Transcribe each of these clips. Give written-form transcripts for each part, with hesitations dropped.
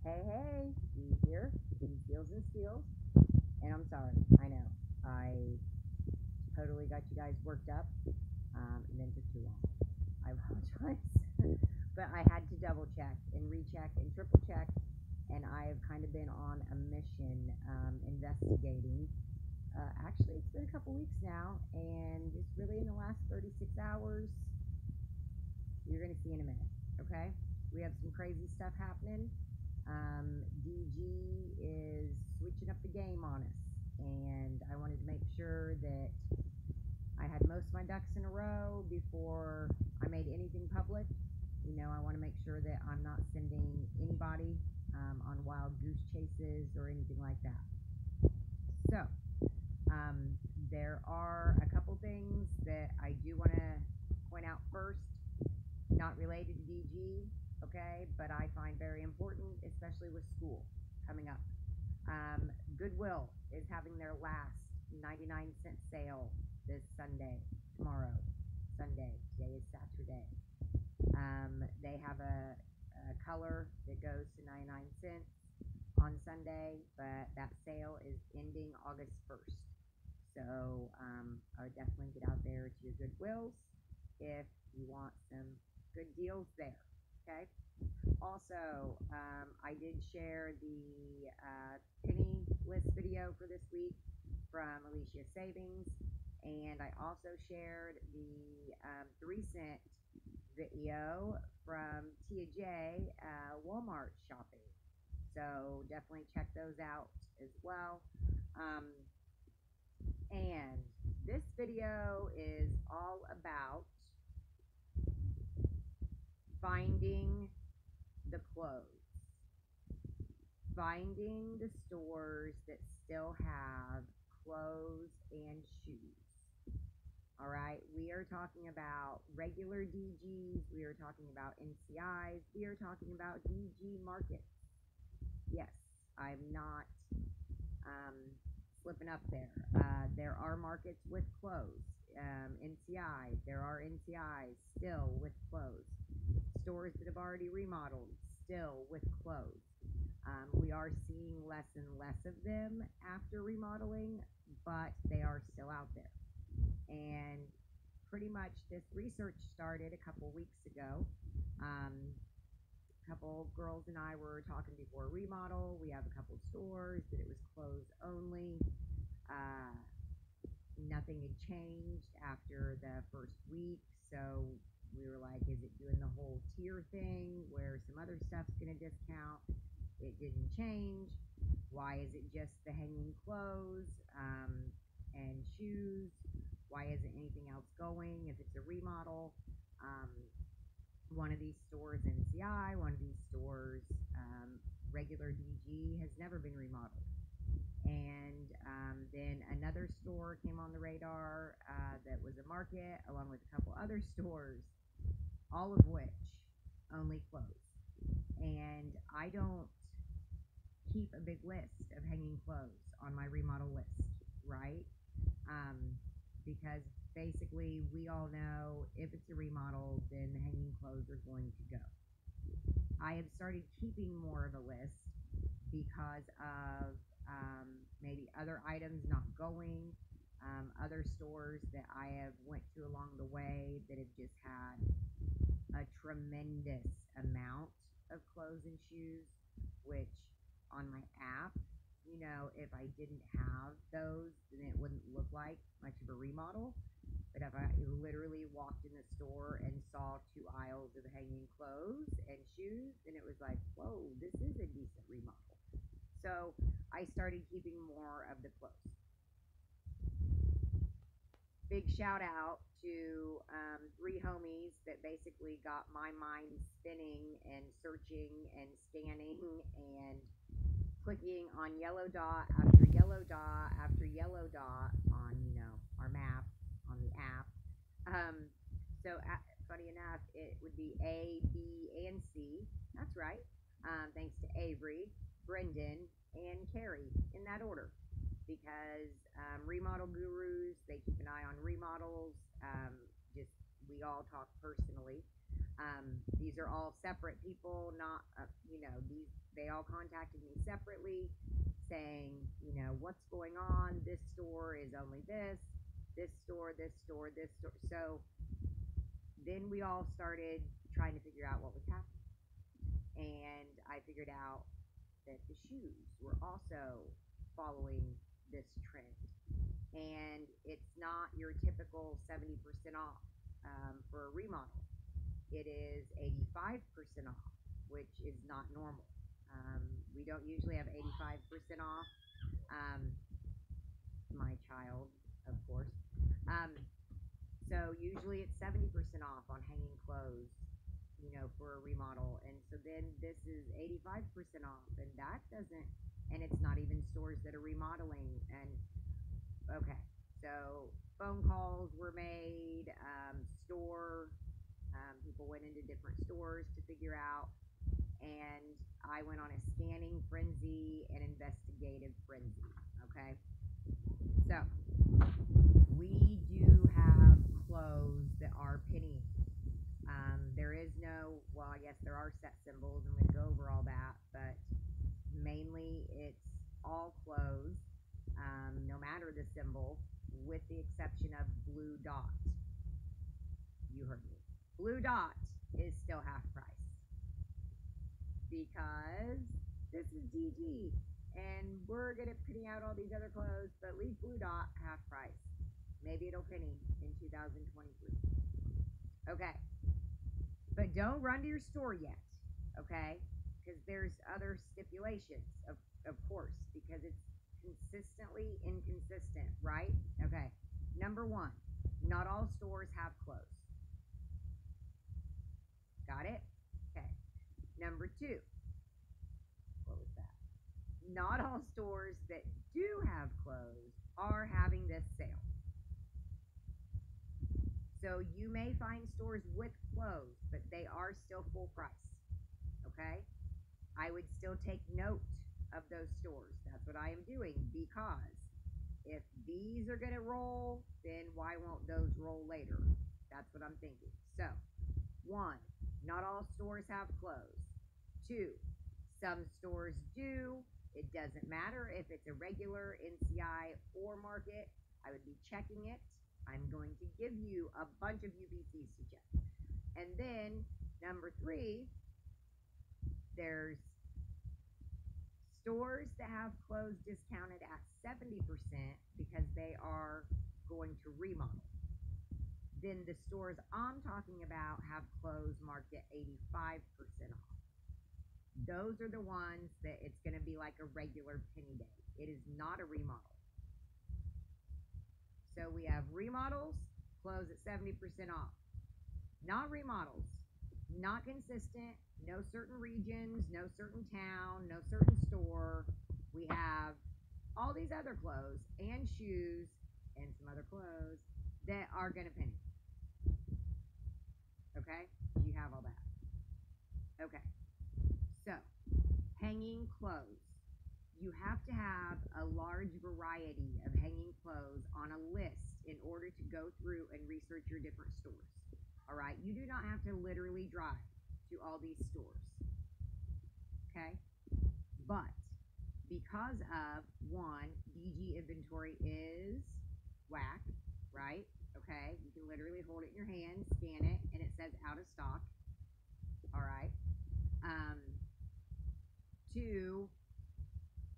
Hey, Dee here, Dee Deals and Steals, and I'm sorry, I know, I totally got you guys worked up, and then took too long. I apologize, but I had to double check and recheck and triple check, and I have kind of been on a mission, investigating. Actually, it's been a couple weeks now, and just really in the last 36 hours, you're going to see in a minute, okay? We have some crazy stuff happening. DG is switching up the game on us, and I wanted to make sure that I had most of my ducks in a row before I made anything public. I want to make sure that I'm not sending anybody on wild goose chases or anything like that. So, there are a couple things that I do want to point out first, not related to DG, okay, but I find very important, especially with school coming up. Goodwill is having their last 99-cent sale this Sunday, tomorrow, Sunday. Today is Saturday. They have a color that goes to 99 cents on Sunday, but that sale is ending August 1st. So I would definitely get out there to your Goodwills if you want some good deals there. Okay. Also, I did share the penny list video for this week from Alicia Savings, and I also shared the 3-cent video from Tia J Walmart shopping. So definitely check those out as well. And this video is all about finding the clothes, finding the stores that still have clothes and shoes. All right, we are talking about regular DGs, we are talking about NCIs, we are talking about DG markets. Yes, I'm not slipping up there. There are markets with clothes. NCI, there are NCIs still with clothes. Stores that have already remodeled still with clothes. We are seeing less and less of them after remodeling, but they are still out there. And pretty much this research started a couple weeks ago. A couple girls and I were talking before remodel. We have a couple stores that it was clothes only. Nothing had changed after the first week, so we were like, is it doing the whole tier thing where some other stuff's going to discount? It didn't change. Why is it just the hanging clothes and shoes? Why isn't anything else going if it's a remodel? One of these stores, NCI, one of these stores, regular DG, has never been remodeled. And then another store came on the radar that was a market, along with a couple other stores, all of which only close. And I don't keep a big list of hanging clothes on my remodel list, right? Because basically we all know if it's a remodel, then the hanging clothes are going to go. I have started keeping more of a list because of maybe other items not going, other stores that I have went to along the way that have just had a tremendous amount of clothes and shoes, which on my app, if I didn't have those, then it wouldn't look like much of a remodel. But if I literally walked in the store and saw 2 aisles of hanging clothes and shoes, then it was like, whoa, this is a decent remodel. So I started keeping more of the clothes. Big shout out to 3 homies that basically got my mind spinning and searching and scanning and clicking on yellow dot after yellow dot after yellow dot on our map on the app. So funny enough, it would be A, B, and C. That's right. Thanks to Avery, Brendan, and Carrie in that order, because remodel gurus, they keep an eye on remodels. Just we all talk personally. These are all separate people, not, they all contacted me separately saying, what's going on? This store is only this store, this store, this store. So then we all started trying to figure out what was happening. And I figured out that the shoes were also following this trend. And it's not your typical 70% off for a remodel. It is 85% off, which is not normal. We don't usually have 85% off. My child, of course. So usually it's 70% off on hanging clothes, for a remodel. And so then this is 85% off, and that doesn't, and it's not even stores that are remodeling. And okay, so phone calls were made, people went into different stores to figure out, and I went on a scanning frenzy and investigative frenzy, okay? So, we do have clothes that are penny. There is no, well, I guess there are set symbols, and we go over all that, but mainly it's all clothes, no matter the symbol, with the exception of blue dot. You heard me. Blue dot is still half price because this is DG and we're gonna penny out all these other clothes, but leave blue dot half price. Maybe it'll penny in 2023. Okay, but don't run to your store yet, okay? Because there's other stipulations, of course, because it's consistently inconsistent, right? Okay, number one, not all stores have clothes. Got it? Okay. Number two, what was that? Not all stores that do have clothes are having this sale. So you may find stores with clothes, but they are still full price. Okay? I would still take note of those stores. That's what I am doing, because if these are going to roll, then why won't those roll later? That's what I'm thinking. So, 1, not all stores have clothes. 2, some stores do. It doesn't matter if it's a regular NCI or market. I would be checking it. I'm going to give you a bunch of UPCs to check. And then, number 3, there's stores that have clothes discounted at 70% because they are going to remodel. Then the stores I'm talking about have clothes marked at 85% off. Those are the ones that it's going to be like a regular penny day. It is not a remodel. So we have remodels, clothes at 70% off. Not remodels, not consistent, no certain regions, no certain town, no certain store. We have all these other clothes and shoes and some other clothes that are going to penny. Okay? You have all that. Okay. So, hanging clothes. You have to have a large variety of hanging clothes on a list in order to go through and research your different stores. All right? You do not have to literally drive to all these stores. Okay? But because of, 1, DG inventory is whack, right? Okay? You can literally hold it in your hand, scan it, and it says out of stock. All right? 2,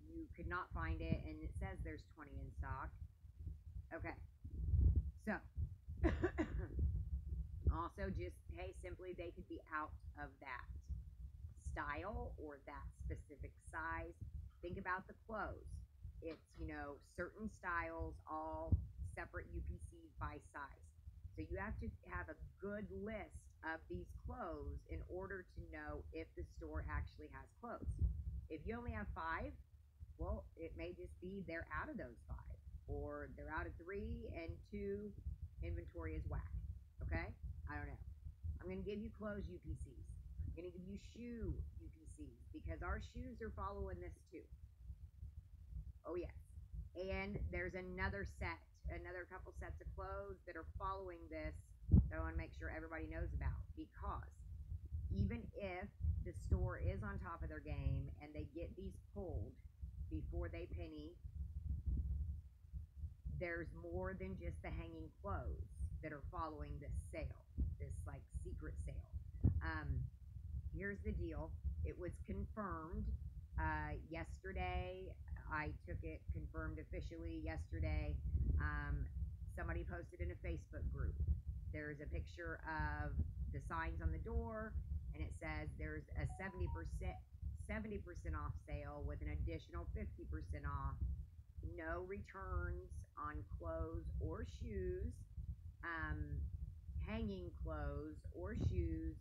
you could not find it, and it says there's 20 in stock. Okay. So, also just, hey, simply they could be out of that style or that specific size. Think about the clothes. It's, certain styles, all separate UPCs by size. So you have to have a good list of these clothes in order to know if the store actually has clothes. If you only have 5, well, it may just be they're out of those 5, or they're out of 3 and 2 inventory is whack. Okay? I don't know. I'm going to give you clothes UPCs. I'm going to give you shoe UPCs because our shoes are following this too. Oh, yes. And there's another couple sets of clothes that are following this that I want to make sure everybody knows about, because even if the store is on top of their game and they get these pulled before they penny, there's more than just the hanging clothes that are following this sale, this like secret sale. Here's the deal. It was confirmed yesterday. I took it confirmed officially yesterday. Somebody posted in a Facebook group. There's a picture of the signs on the door, and it says there's a 70% off sale with an additional 50% off. No returns on clothes or shoes, hanging clothes or shoes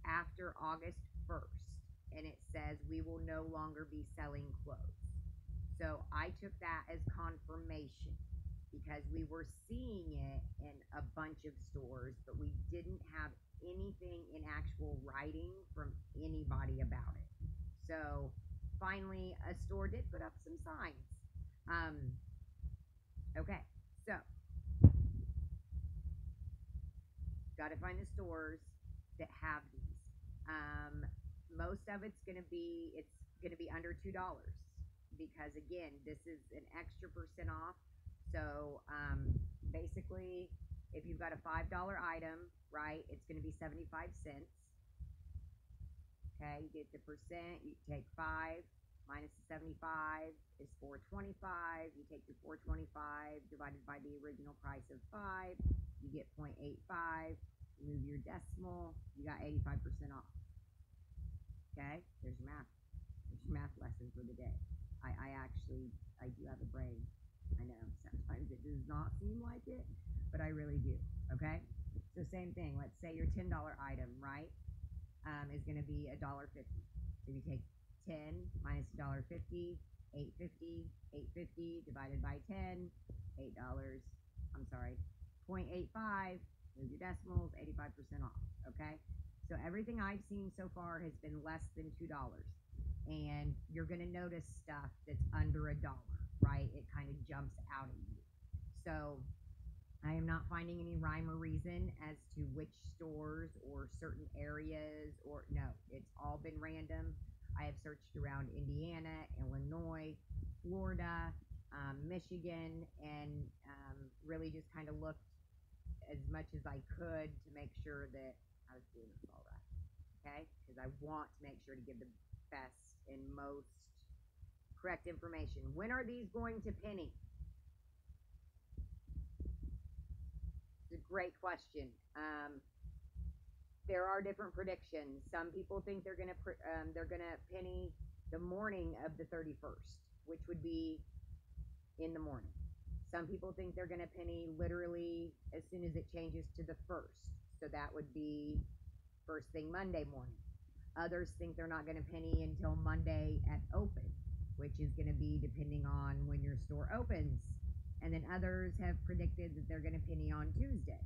after August 1st. And it says we will no longer be selling clothes. So I took that as confirmation because we were seeing it in a bunch of stores, but we didn't have anything in actual writing from anybody about it. So finally, a store did put up some signs. Okay, so got to find the stores that have these. Most of it's gonna be under $2 because again, this is an extra percent off. So basically, if you've got a $5 item, right, it's gonna be 75 cents. Okay, you get the percent, you take 5 minus the 75 is 425. You take your 425 divided by the original price of 5, you get 0.85. Move your decimal, you got 85% off. Okay, there's your math. There's your math lesson for the day. I do have a brain. I know sometimes it does not seem like it, but I really do. Okay, so same thing. Let's say your $10 item, right, is going to be $1.50. So you take 10 minus $1.50, $8.50, $8.50 divided by 10, $8. I'm sorry, 0.85. Move your decimals, 85% off. Okay, so everything I've seen so far has been less than $2, and you're going to notice stuff that's under $1, right? It kind of jumps out at you. So I am not finding any rhyme or reason as to which stores or certain areas, or no, it's all been random. I have searched around Indiana, Illinois, Florida, Michigan, and really just kind of looked as much as I could to make sure that I was doing this all right. Okay, because I want to make sure to give the best and most correct information. When are these going to penny? It's a great question. There are different predictions. Some people think they're gonna penny the morning of the 31st, which would be in the morning. Some people think they're gonna penny literally as soon as it changes to the 1st, so that would be first thing Monday morning. Others think they're not gonna penny until Monday at open, which is gonna be depending on when your store opens. And then others have predicted that they're gonna penny on Tuesday.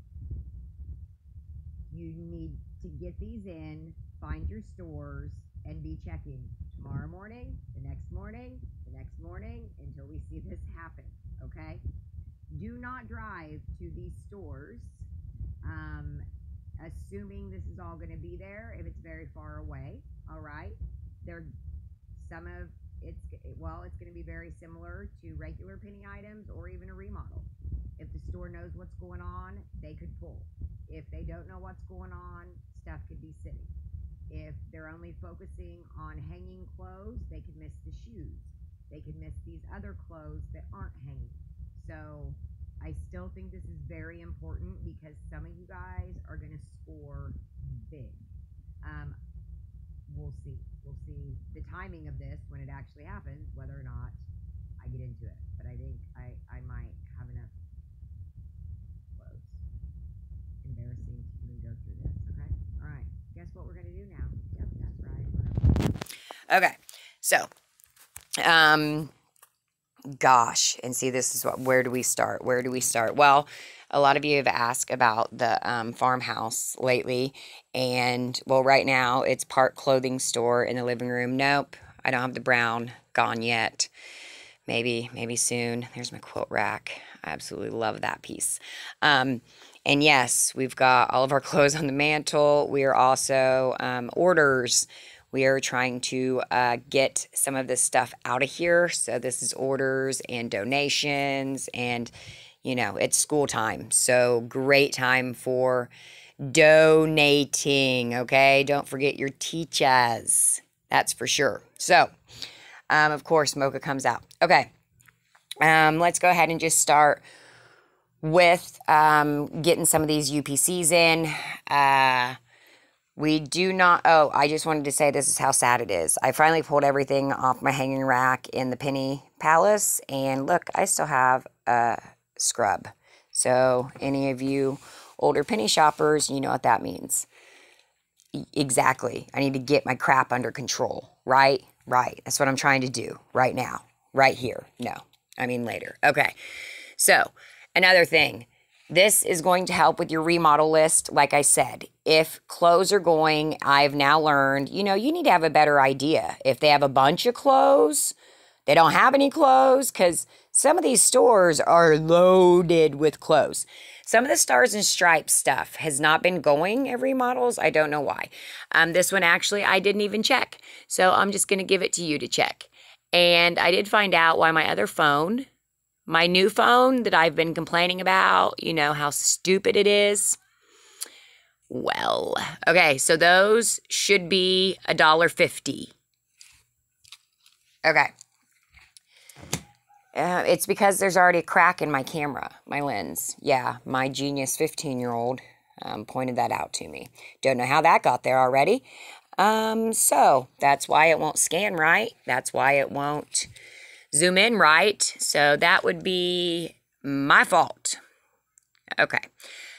You need to get these in, find your stores, and be checking tomorrow morning, the next morning, the next morning, until we see this happen, okay? Do not drive to these stores, assuming this is all gonna be there, if it's very far away, all right? It's gonna be very similar to regular penny items or even a remodel. If the store knows what's going on, they could pull. If they don't know what's going on, stuff could be sitting. If they're only focusing on hanging clothes, they could miss the shoes. They could miss these other clothes that aren't hanging. So I still think this is very important because some of you guys are going to score big. We'll see. We'll see the timing of this when it actually happens, whether or not I get into it. But I think I might have enough clothes. Embarrassing to even go through this, okay? All right. Guess what we're going to do now? Yep, that's right. Okay. So, gosh, and see, this is where do we start? Where do we start? Well, a lot of you have asked about the farmhouse lately, and well, right now it's part clothing store in the living room. Nope, I don't have the brown gone yet. Maybe soon. There's my quilt rack. I absolutely love that piece. And yes, we've got all of our clothes on the mantle. We are also orders. We are trying to get some of this stuff out of here. So this is orders and donations, and you know, it's school time. So great time for donating, okay? Don't forget your teachers. That's for sure. So, of course, Mocha comes out. Okay. Let's go ahead and just start with getting some of these UPCs in. We do not, oh, I just wanted to say this is how sad it is. I finally pulled everything off my hanging rack in the Penny Palace, and look, I still have a scrub. So any of you older penny shoppers, you know what that means. Exactly. I need to get my crap under control, right? Right. That's what I'm trying to do right now, right here. No, I mean later. Okay. So another thing, this is going to help with your remodel list. Like I said, if clothes are going, I've now learned, you know, you need to have a better idea. If they have a bunch of clothes, they don't have any clothes, because some of these stores are loaded with clothes. Some of the Stars and Stripes stuff has not been going at remodels. I don't know why. This one actually I didn't even check. So I'm just going to give it to you to check. And I did find out why my other phone, my new phone that I've been complaining about, you know, how stupid it is. Well, okay, so those should be $1.50. Okay. It's because there's already a crack in my camera, my lens. Yeah, my genius 15-year-old pointed that out to me. Don't know how that got there already. So that's why it won't scan right. That's why it won't zoom in right. So that would be my fault. Okay.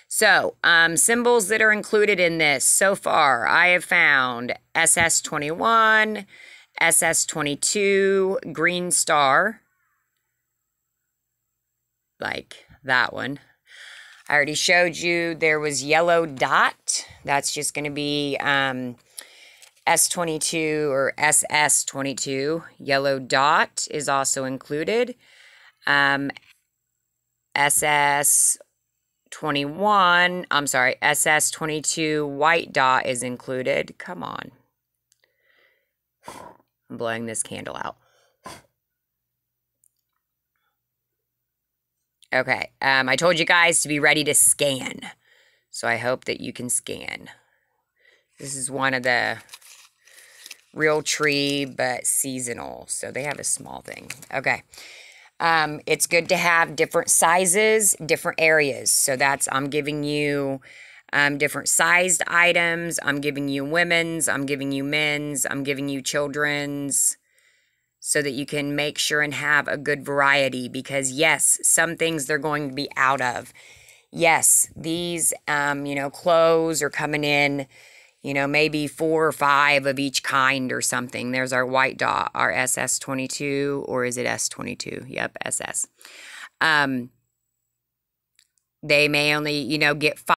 So, symbols that are included in this so far, I have found SS21, SS22, green star, like that one. I already showed you there was yellow dot. That's just going to be S22 or SS22. Yellow dot is also included. SS22 white dot is included. Come on. I'm blowing this candle out. Okay, I told you guys to be ready to scan. So I hope that you can scan. This is one of the real tree, but seasonal. So they have a small thing. Okay. It's good to have different sizes, different areas. So that's, I'm giving you different sized items. I'm giving you women's, I'm giving you men's, I'm giving you children's, so that you can make sure and have a good variety. Because yes, some things they're going to be out of. Yes, these, you know, clothes are coming in, you know, maybe 4 or 5 of each kind or something. There's our white dot, our SS22, or is it S22? Yep, SS. They may only, you know, get 5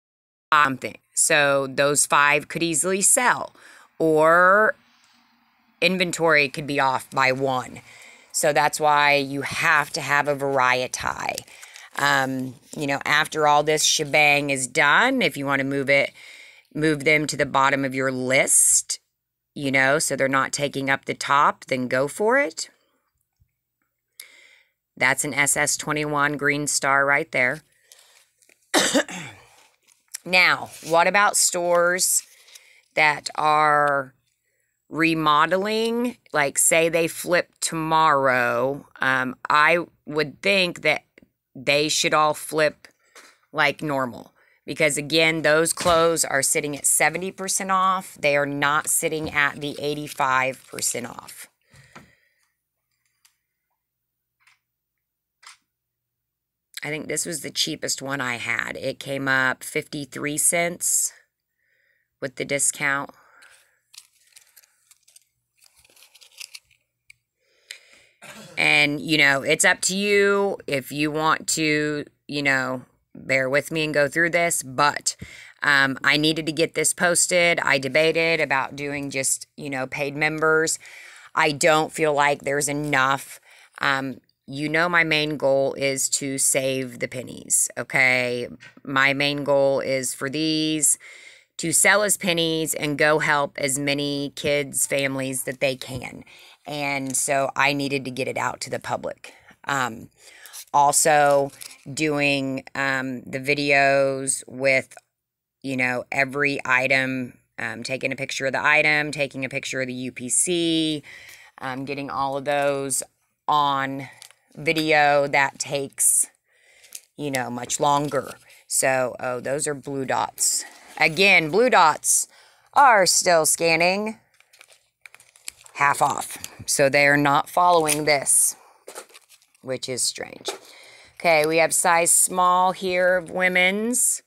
something. So those 5 could easily sell, or inventory could be off by 1. So that's why you have to have a variety. You know, after all this shebang is done, if you want to move them to the bottom of your list, you know, so they're not taking up the top, then go for it. That's an SS21 green star right there. Now, what about stores that are remodeling? Like, say they flip tomorrow. I would think that they should all flip like normal. Because again, those clothes are sitting at 70% off. They are not sitting at the 85% off. I think this was the cheapest one I had. It came up 53 cents with the discount. And, you know, it's up to you if you want to, you know, bear with me and go through this, but I needed to get this posted. I debated about doing just, you know, paid members. I don't feel like there's enough you know my main goal is to save the pennies, okay? My main goal is for these to sell as pennies and go help as many kids, families that they can. And so I needed to get it out to the public. Also doing the videos with, you know, every item, taking a picture of the item, taking a picture of the UPC, getting all of those on video. That takes, you know, much longer. So, oh, those are blue dots. Again, blue dots are still scanning half off. So they're not following this, which is strange. Okay, we have size small here of women's.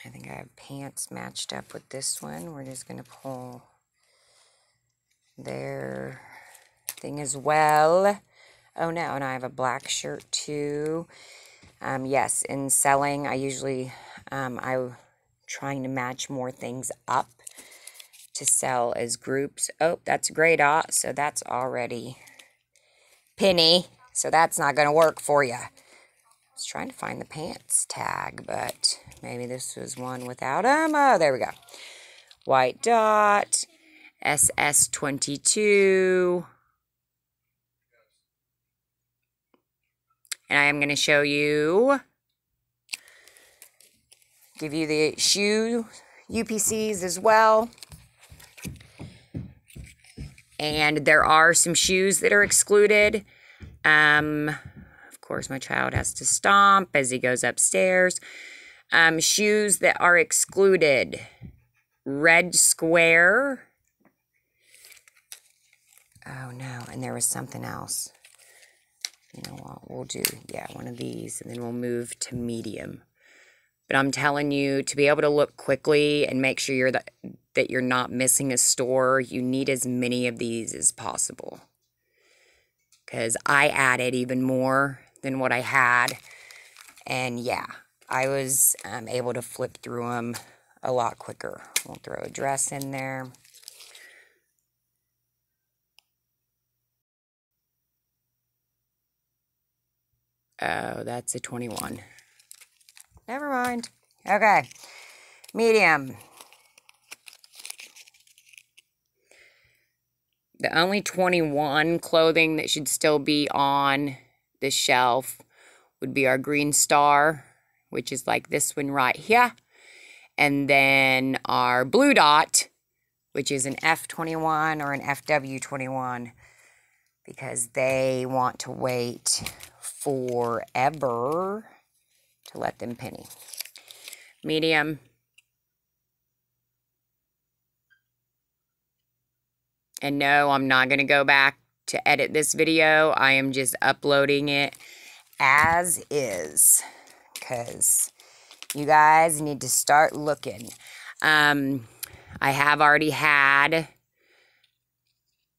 I think I have pants matched up with this one. We're just going to pull their thing as well. Oh no, and I have a black shirt too. Yes, in selling, I usually, I'm trying to match more things up to sell as groups. Oh, that's a gray dot, so that's already penny. So that's not going to work for you. I was trying to find the pants tag, but maybe this was one without them. Oh, there we go. White dot, SS22. And I am going to show you, give you the shoe UPCs as well. And there are some shoes that are excluded. Of course, my child has to stomp as he goes upstairs. Shoes that are excluded. Red square. Oh no, and there was something else. You know what, we'll do, yeah, one of these, and then we'll move to medium. But I'm telling you, to be able to look quickly and make sure that you're not missing a store, you need as many of these as possible. Because I added even more than what I had. And yeah, I was able to flip through them a lot quicker. We'll throw a dress in there. Oh, that's a 21. Never mind. Okay. Medium. The only 21 clothing that should still be on the shelf would be our green star, which is like this one right here. And then our blue dot, which is an F21 or an FW21, because they want to wait forever to let them penny. Medium. And no, I'm not going to go back to edit this video. I am just uploading it as is, because you guys need to start looking. I have already had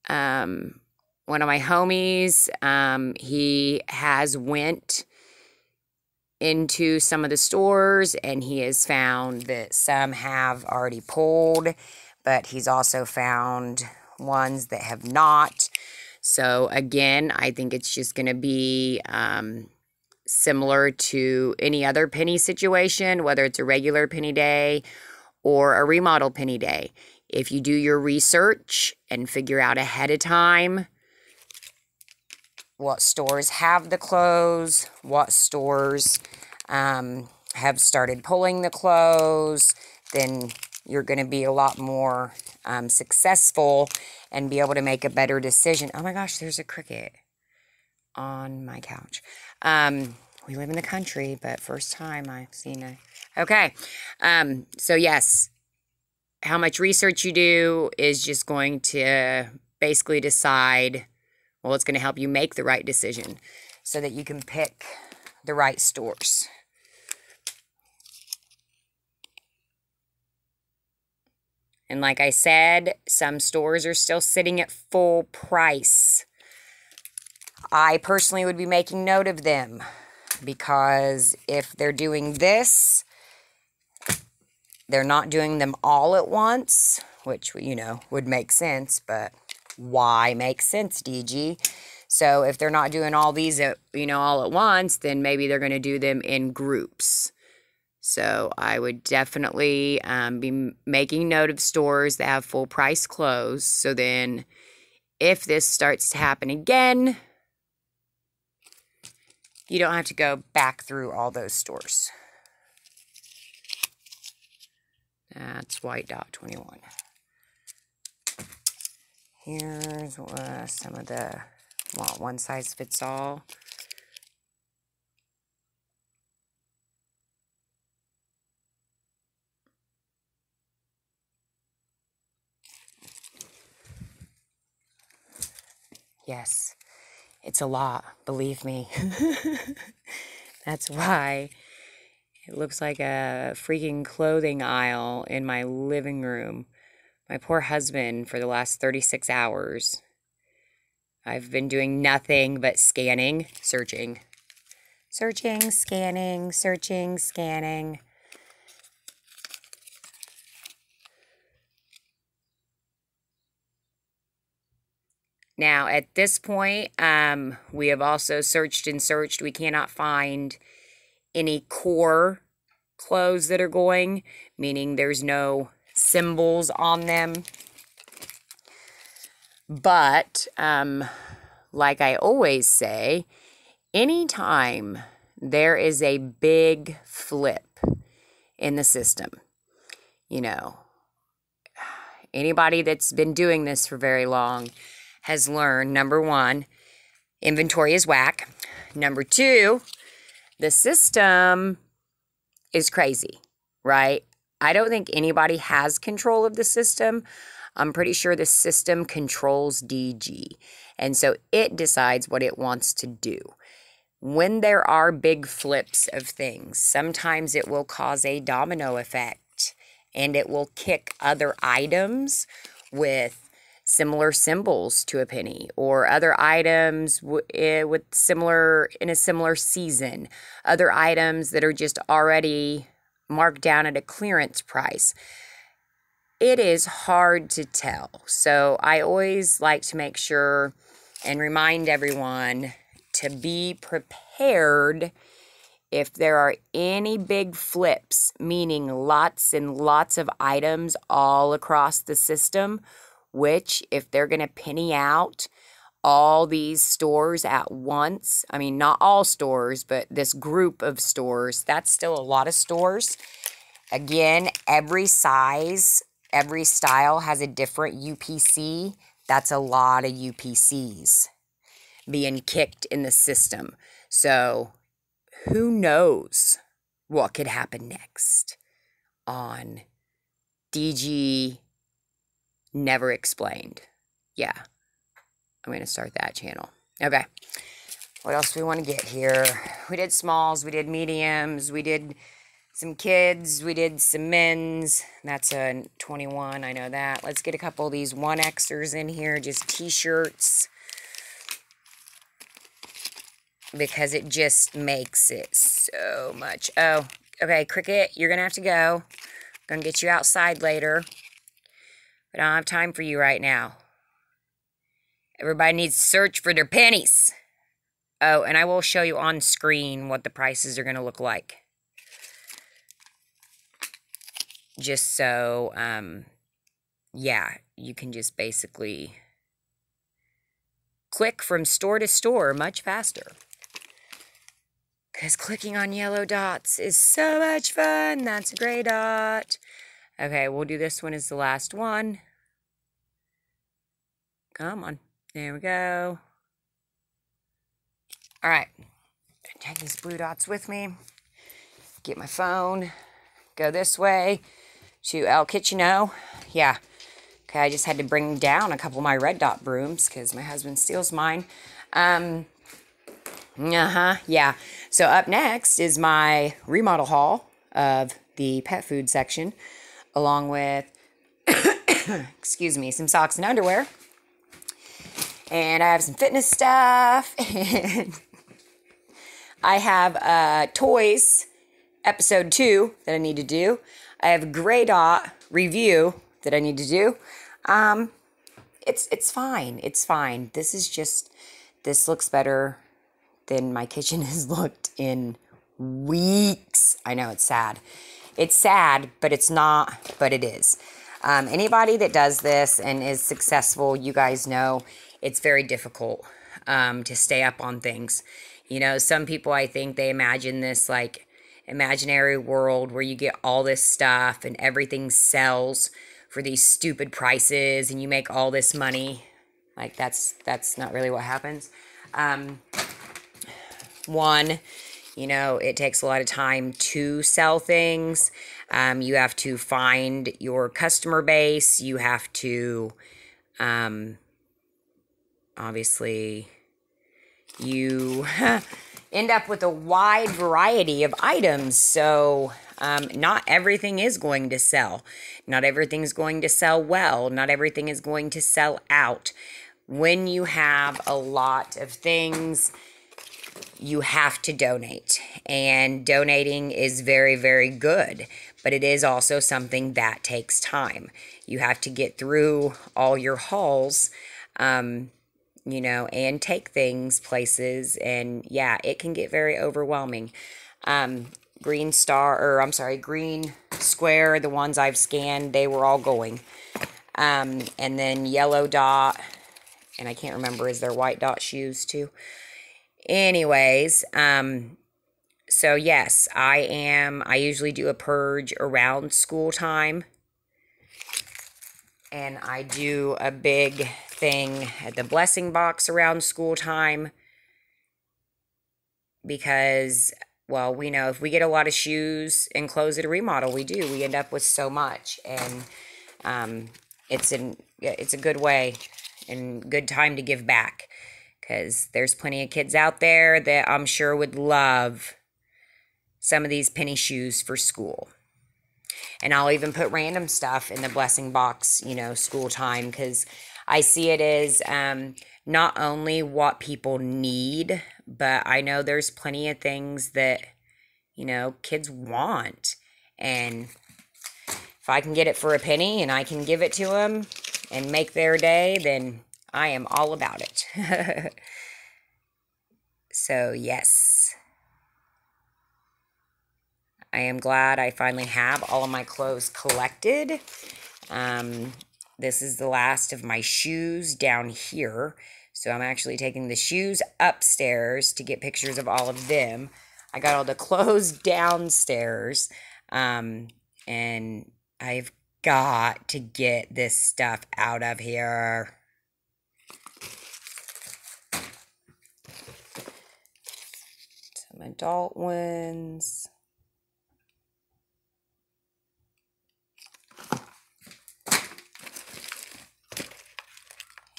one of my homies, he has went into some of the stores and he has found that some have already pulled, but he's also found ones that have not. So again, I think it's just going to be similar to any other penny situation, whether it's a regular penny day or a remodel penny day. If you do your research and figure out ahead of time what stores have the clothes, what stores have started pulling the clothes, then you're going to be a lot more successful and be able to make a better decision. Oh my gosh, there's a cricket on my couch. We live in the country, but first time I've seen a... Okay, so yes, how much research you do is just going to basically decide, well, it's going to help you make the right decision so that you can pick the right stores. And like I said, some stores are still sitting at full price. I personally would be making note of them, because if they're doing this, they're not doing them all at once, which, you know, would make sense, but why make sense, DG? So if they're not doing all these, you know, all at once, then maybe they're going to do them in groups. So I would definitely be making note of stores that have full price clothes. So then if this starts to happen again, you don't have to go back through all those stores. That's white dot 21. Here's some of the one size fits all. Yes, it's a lot, believe me. That's why it looks like a freaking clothing aisle in my living room. My poor husband, for the last 36 hours, I've been doing nothing but scanning, searching, scanning, searching, scanning. Now, at this point, we have also searched and searched. We cannot find any core clothes that are going, meaning there's no symbols on them. But, like I always say, anytime there is a big flip in the system, you know, anybody that's been doing this for very long has learned, number one, inventory is whack. Number two, the system is crazy, right? I don't think anybody has control of the system. I'm pretty sure the system controls DG. And so it decides what it wants to do. When there are big flips of things, sometimes it will cause a domino effect and it will kick other items with similar symbols to a penny, or other items with similar, in a similar season, other items that are just already marked down at a clearance price. It is hard to tell. So I always like to make sure and remind everyone to be prepared if there are any big flips, meaning lots and lots of items all across the system, which if they're going to penny out all these stores at once, I mean, not all stores, but this group of stores, that's still a lot of stores. Again, every size, every style has a different UPC. That's a lot of UPCs being kicked in the system. So who knows what could happen next on DG Never Explained. Yeah, I'm going to start that channel. Okay, what else do we want to get here? We did smalls, we did mediums, we did some kids, we did some men's. That's a 21, I know that. Let's get a couple of these 1Xers in here, just t-shirts, because it just makes it so much. Oh, okay, Cricket, you're going to have to go. I'm going to get you outside later. But I don't have time for you right now. Everybody needs to search for their pennies. Oh, and I will show you on screen what the prices are going to look like. Just so, yeah, you can just basically click from store to store much faster. Because clicking on yellow dots is so much fun. That's a gray dot. Okay, we'll do this one as the last one. Come on. There we go. All right. Take these blue dots with me. Get my phone. Go this way to El Kitcheno. Yeah. Okay, I just had to bring down a couple of my red dot brooms because my husband steals mine. Yeah. So up next is my remodel haul of the pet food section, along with, excuse me, some socks and underwear. And I have some fitness stuff. And I have toys, episode 2, that I need to do. I have a gray dot review that I need to do. It's fine. It's fine. This looks better than my kitchen has looked in weeks. I know, it's sad. It's sad, but it's not, but it is. Anybody that does this and is successful, you guys know it's very difficult to stay up on things. You know, some people, I think they imagine this like imaginary world where you get all this stuff and everything sells for these stupid prices and you make all this money. Like that's not really what happens. One, you know, it takes a lot of time to sell things. You have to find your customer base. You have to, obviously, you end up with a wide variety of items. So, not everything is going to sell. Not everything's going to sell well. Not everything is going to sell out. When you have a lot of things, you have to donate, and donating is very, very good, but it is also something that takes time. You have to get through all your hauls, you know, and take things places, and yeah, it can get very overwhelming. Green square, the ones I've scanned, they were all going. And then yellow dot, and I can't remember, is there white dot shoes too? Anyways, so yes, I usually do a purge around school time. And I do a big thing at the blessing box around school time. Because, well, we know if we get a lot of shoes and clothes at a remodel, we end up with so much. And it's a good way and good time to give back. Because there's plenty of kids out there that I'm sure would love some of these penny shoes for school. And I'll even put random stuff in the blessing box, you know, school time. Because I see it as not only what people need, but I know there's plenty of things that, you know, kids want. And if I can get it for a penny and I can give it to them and make their day, then I am all about it. So, yes. I am glad I finally have all of my clothes collected. This is the last of my shoes down here. So, I'm actually taking the shoes upstairs to get pictures of all of them. I got all the clothes downstairs. And I've got to get this stuff out of here. Adult ones.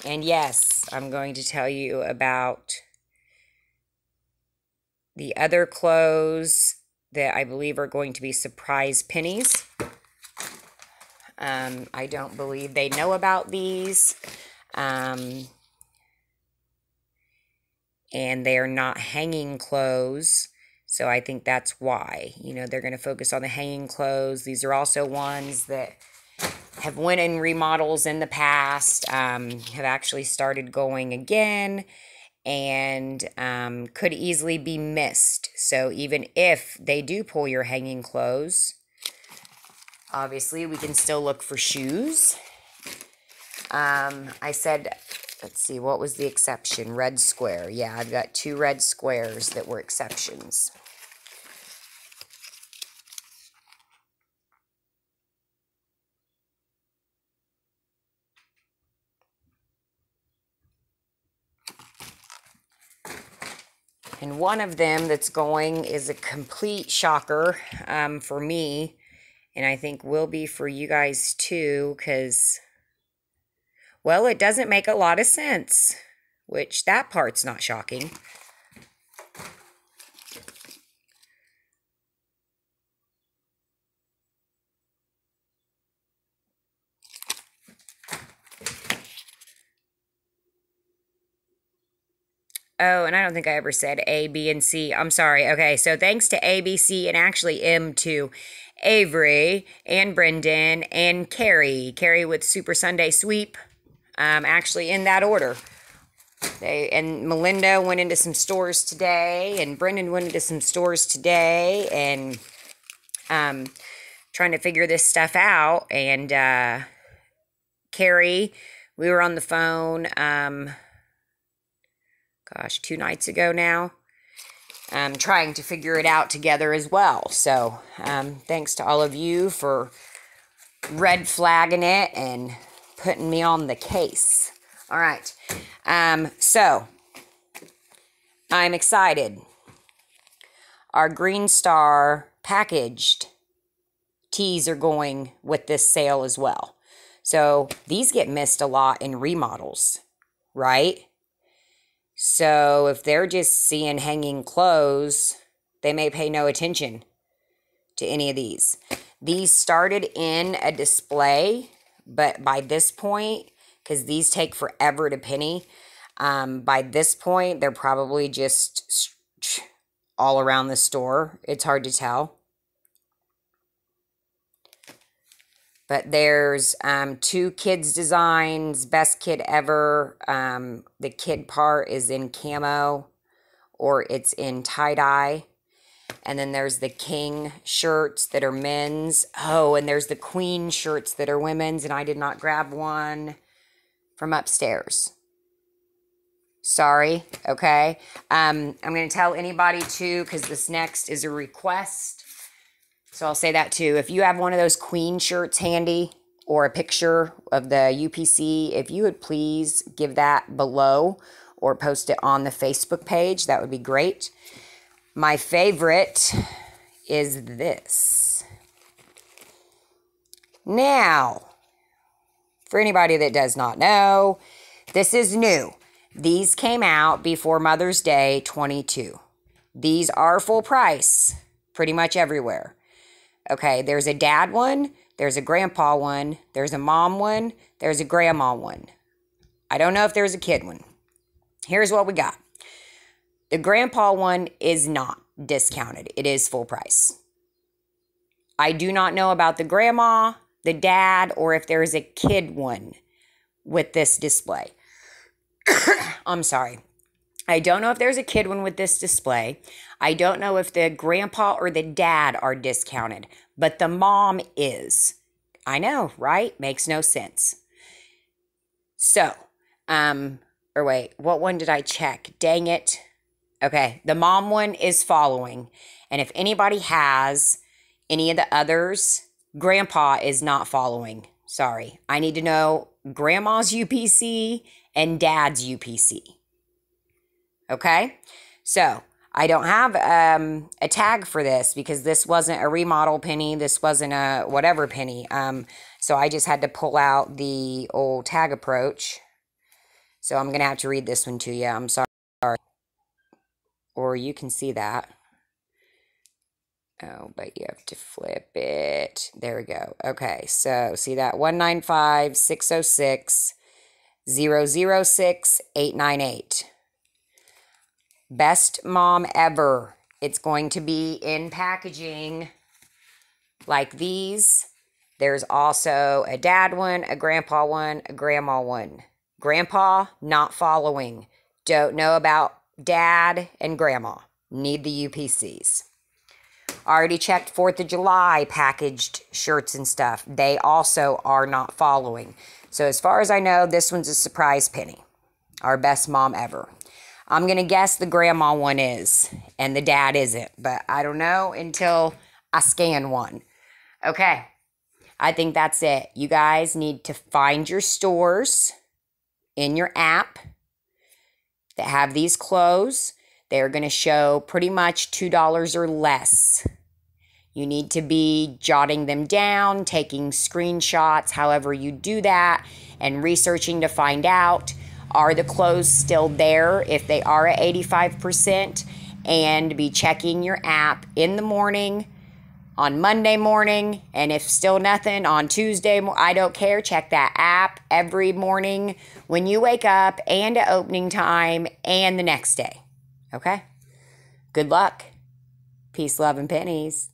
And yes, I'm going to tell you about the other clothes that I believe are going to be surprise pennies. I don't believe they know about these. And they are not hanging clothes, so I think that's why. You know, they're going to focus on the hanging clothes. These are also ones that have went in remodels in the past, have actually started going again, and could easily be missed. So even if they do pull your hanging clothes, obviously we can still look for shoes. I said, let's see, what was the exception? Red square. Yeah, I've got 2 red squares that were exceptions. And one of them that's going is a complete shocker for me, and I think will be for you guys too, because, well, it doesn't make a lot of sense, which that part's not shocking. Oh, and I don't think I ever said A, B, and C. I'm sorry. Okay, so thanks to A, B, C, and actually M to Avery and Brendan and Carrie. Carrie with Super Sunday Sweep. Actually in that order. And Melinda went into some stores today, and Brendan went into some stores today, and trying to figure this stuff out. And Carrie, we were on the phone, gosh, 2 nights ago now, trying to figure it out together as well. So thanks to all of you for red flagging it and putting me on the case. All right. So I'm excited. Our Green Star packaged tees are going with this sale as well. So these get missed a lot in remodels, right? So if they're just seeing hanging clothes, they may pay no attention to any of these. These started in a display, but by this point, because these take forever to penny, by this point, they're probably just all around the store. It's hard to tell. But there's 2 kids designs, best kid ever. The kid part is in camo or it's in tie-dye. And then there's the king shirts that are men's. Oh, and there's the queen shirts that are women's, and I did not grab one from upstairs. Sorry, okay? I'm going to tell anybody too, because this next is a request. So I'll say that too. If you have one of those queen shirts handy or a picture of the UPC, if you would please give that below or post it on the Facebook page, that would be great. My favorite is this. Now, for anybody that does not know, this is new. These came out before Mother's Day 22. These are full price pretty much everywhere. Okay, there's a dad one, there's a grandpa one, there's a mom one, there's a grandma one. I don't know if there's a kid one. Here's what we got. The grandpa one is not discounted. It is full price. I do not know about the grandma, the dad, or if there's a kid one with this display. I'm sorry. I don't know if there's a kid one with this display. I don't know if the grandpa or the dad are discounted, but the mom is. I know, right? Makes no sense. So, or wait, what one did I check? Dang it. Okay, the mom one is following. And if anybody has any of the others, grandpa is not following. Sorry. I need to know grandma's UPC and dad's UPC. Okay, so I don't have a tag for this because this wasn't a remodel penny. This wasn't a whatever penny. So I just had to pull out the old tag approach. So I'm going to have to read this one to you. I'm sorry. Or you can see that. Oh, but you have to flip it. There we go. Okay, so see that 195-606-006-898. Best mom ever. It's going to be in packaging like these. There's also a dad one, a grandpa one, a grandma one. Grandpa, not following. Don't know about dad and grandma. Need the UPCs. Already checked 4th of July packaged shirts and stuff. They also are not following. So as far as I know, this one's a surprise penny. Our best mom ever. I'm going to guess the grandma one is, and the dad isn't, but I don't know until I scan one. Okay, I think that's it. You guys need to find your stores in your app that have these clothes. They're going to show pretty much $2 or less. You need to be jotting them down, taking screenshots, however you do that, and researching to find out, are the clothes still there if they are at 85%, and be checking your app in the morning on Monday morning, and if still nothing, on Tuesday, I don't care. Check that app every morning when you wake up, and at opening time, and the next day. Okay? Good luck. Peace, love, and pennies.